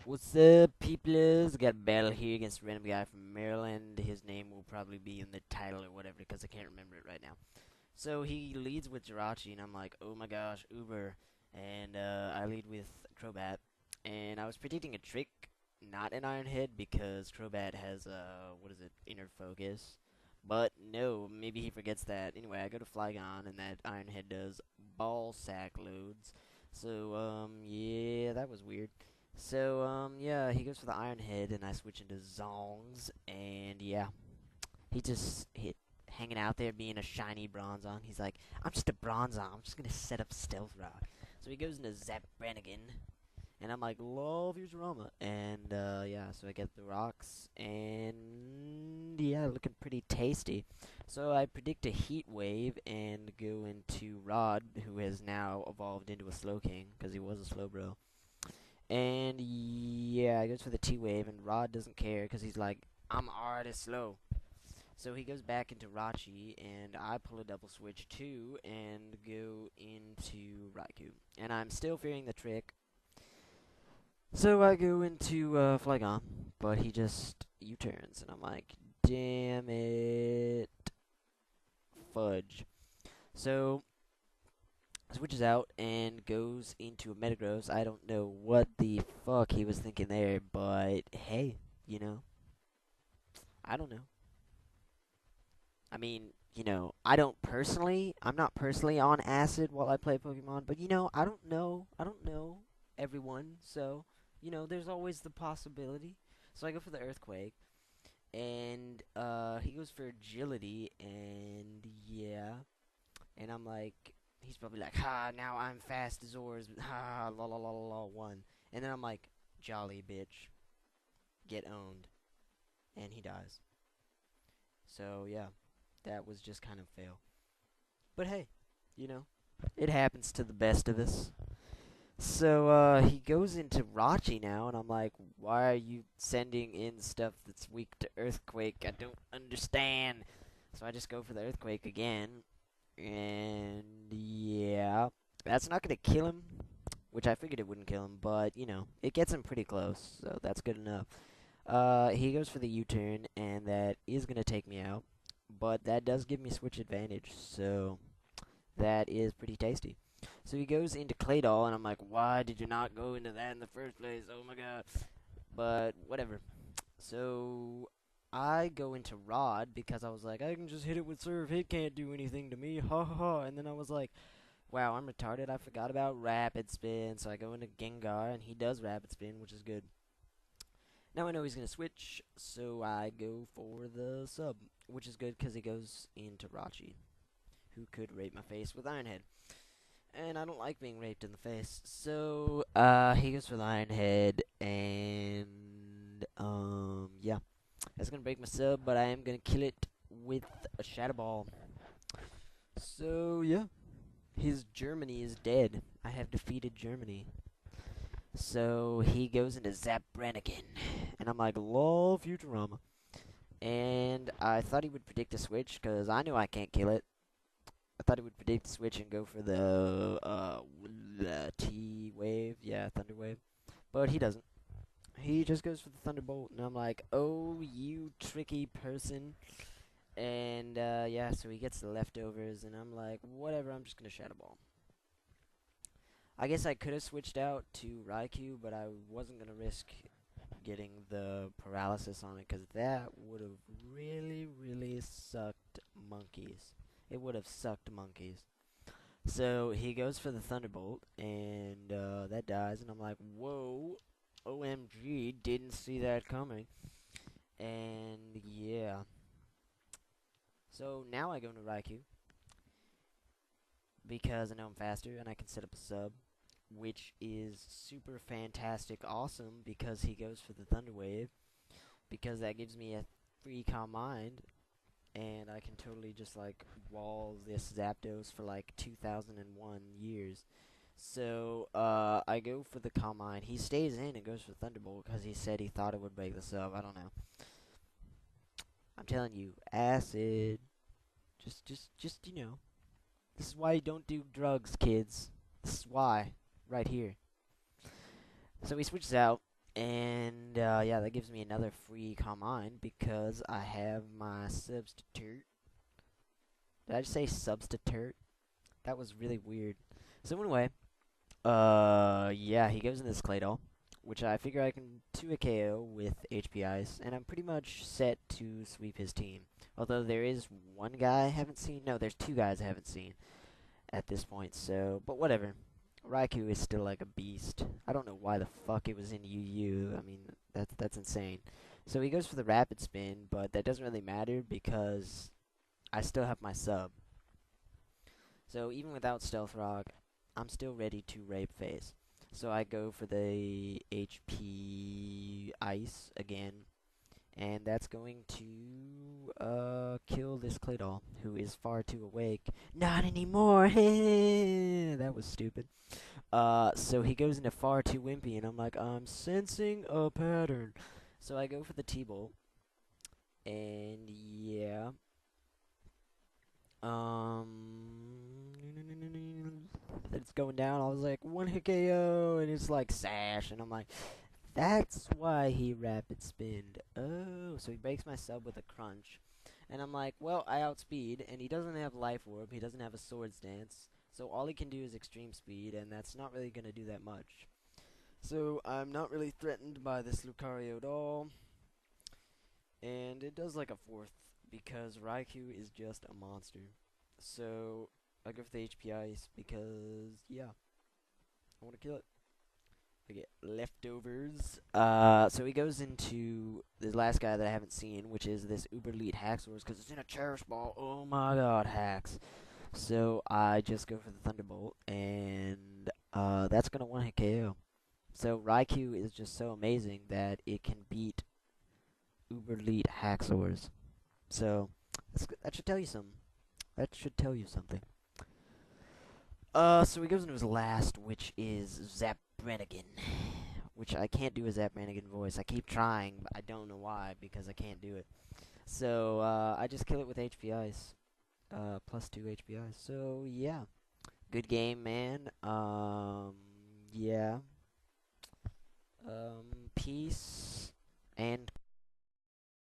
What's up, peoples? Got a battle here against a random guy from Maryland. His name will probably be in the title or whatever because I can't remember it right now. So he leads with Jirachi, and I'm like, oh my gosh, Uber. And I lead with Crobat. And I was predicting a trick, not an Iron Head, because Crobat has, what is it, Inner Focus. But no, maybe he forgets that. Anyway, I go to Flygon, and that Iron Head does Ball Sack loads. So, yeah, that was weird. So, yeah, he goes for the Iron Head, and I switch into Zongs, and yeah, he just hit hanging out there being a shiny Bronzong. He's like, I'm just a Bronzong, I'm just gonna set up Stealth Rock. So he goes into Zap Brannigan, and I'm like, love your drama. And, yeah, so I get the rocks, and yeah, looking pretty tasty. So I predict a Heat Wave and go into Rod, who has now evolved into a Slowking, because he was a Slowbro. And yeah, he goes for the T wave, and Rod doesn't care because he's like, I'm already slow. So he goes back into Rachi, and I pull a double switch too, and go into Raikou. And I'm still fearing the trick, so I go into Flygon, but he just U-turns, and I'm like, damn it, fudge. So switches out and goes into a Metagross. I don't know what the fuck he was thinking there, but hey, you know, I don't know. I mean, I'm not personally on acid while I play Pokemon, but I don't know everyone, so, there's always the possibility. So I go for the Earthquake, and, he goes for Agility, and yeah, and I'm like, he's probably like, ha, now I'm fast as Zors, ha, la la la la la, one. And then I'm like, jolly bitch, get owned, and he dies. So yeah, that was just kind of fail. But hey, you know, it happens to the best of us. So he goes into Rachi now, and I'm like, why are you sending in stuff that's weak to Earthquake? I don't understand. So I just go for the Earthquake again, and yeah, that's not gonna kill him, which I figured it wouldn't kill him, but it gets him pretty close, so that's good enough. He goes for the U-turn, and that is gonna take me out, but that does give me switch advantage, so that is pretty tasty. So he goes into Claydol, and I'm like, why did you not go into that in the first place? Oh my god. But whatever. So I go into Rod because I was like, I can just hit it with Surf. It can't do anything to me. Ha ha ha. And then I was like, wow, I'm retarded. I forgot about Rapid Spin. So I go into Gengar, and he does Rapid Spin, which is good. Now I know he's going to switch, so I go for the sub, which is good because he goes into Rachi, who could rape my face with Iron Head. And I don't like being raped in the face. So, he goes for the Iron Head, and, yeah. That's gonna break my sub, but I am gonna kill it with a Shadow Ball. So, yeah. His Germany is dead. I have defeated Germany. So, he goes into Zap Brannigan. And I'm like, lol, Futurama. And I thought he would predict a switch, because I knew I can't kill it. I thought he would predict the switch and go for the T wave, yeah, Thunder wave, but he doesn't. He just goes for the Thunderbolt, and I'm like, oh, you tricky person. And yeah, so he gets the leftovers, and I'm like, whatever, I'm just gonna Shadow Ball. I guess I could have switched out to Raikou, but I wasn't gonna risk getting the paralysis on it, because that would have really, really sucked monkeys. It would have sucked monkeys. So he goes for the Thunderbolt, and that dies, and I'm like, whoa, OMG, didn't see that coming. And yeah. So now I go into Raikou, because I know I'm faster, and I can set up a sub, which is super fantastic awesome, because he goes for the Thunder Wave, because that gives me a free Calm Mind, and I can totally just, like, wall this Zapdos for, like, 2001 years. So, I go for the Calm Mind. He stays in and goes for Thunderbolt because he said he thought it would break the sub. I don't know. I'm telling you, acid. Just, this is why you don't do drugs, kids. This is why. Right here. So he switches out, And yeah, that gives me another free command because I have my substitute. Did I just say substitute? That was really weird. So anyway, yeah, he goes in this Claydol, which I figure I can 2 a KO with HP Ice, and I'm pretty much set to sweep his team. Although there is one guy I haven't seen. No, there's 2 guys I haven't seen at this point, so, but whatever. Raikou is still like a beast. I don't know why the fuck it was in UU. I mean, that's insane. So he goes for the rapid spin, but that doesn't really matter because I still have my sub. So even without Stealth Rock, I'm still ready to rape phase. So I go for the HP Ice again, and that's going to kill this Claydol, who is far too awake. Not anymore! That was stupid. So he goes into far too wimpy, and I'm like, I'm sensing a pattern. So I go for the T-Bolt, and yeah. It's going down. I was like, 1-hit KO, and it's like sash, and I'm like, that's why he rapid spinned. Oh, so he breaks my sub with a crunch. And I'm like, well, I outspeed, and he doesn't have Life Orb, he doesn't have a Swords Dance, so all he can do is Extreme Speed, and that's not really going to do that much. So I'm not really threatened by this Lucario at all, and it does like a fourth, because Raikou is just a monster. So I go for the HP Ice, because, yeah, I want to kill it. I get leftovers. So he goes into the last guy that I haven't seen, which is this Uber Elite Haxorus, because it's in a Cherish Ball. Oh my god, hacks. So I just go for the Thunderbolt, and that's going to 1-hit KO. So Raikou is just so amazing that it can beat Uber Elite Haxorus. So that should tell you something. That should tell you something. So he goes into his last, which is Zap Brannigan, which I can't do a Zap Brannigan voice. I keep trying, but I don't know why, because I can't do it. So, I just kill it with HP Ice, plus 2 HP Ice. So, yeah. Good game, man. Yeah. Peace and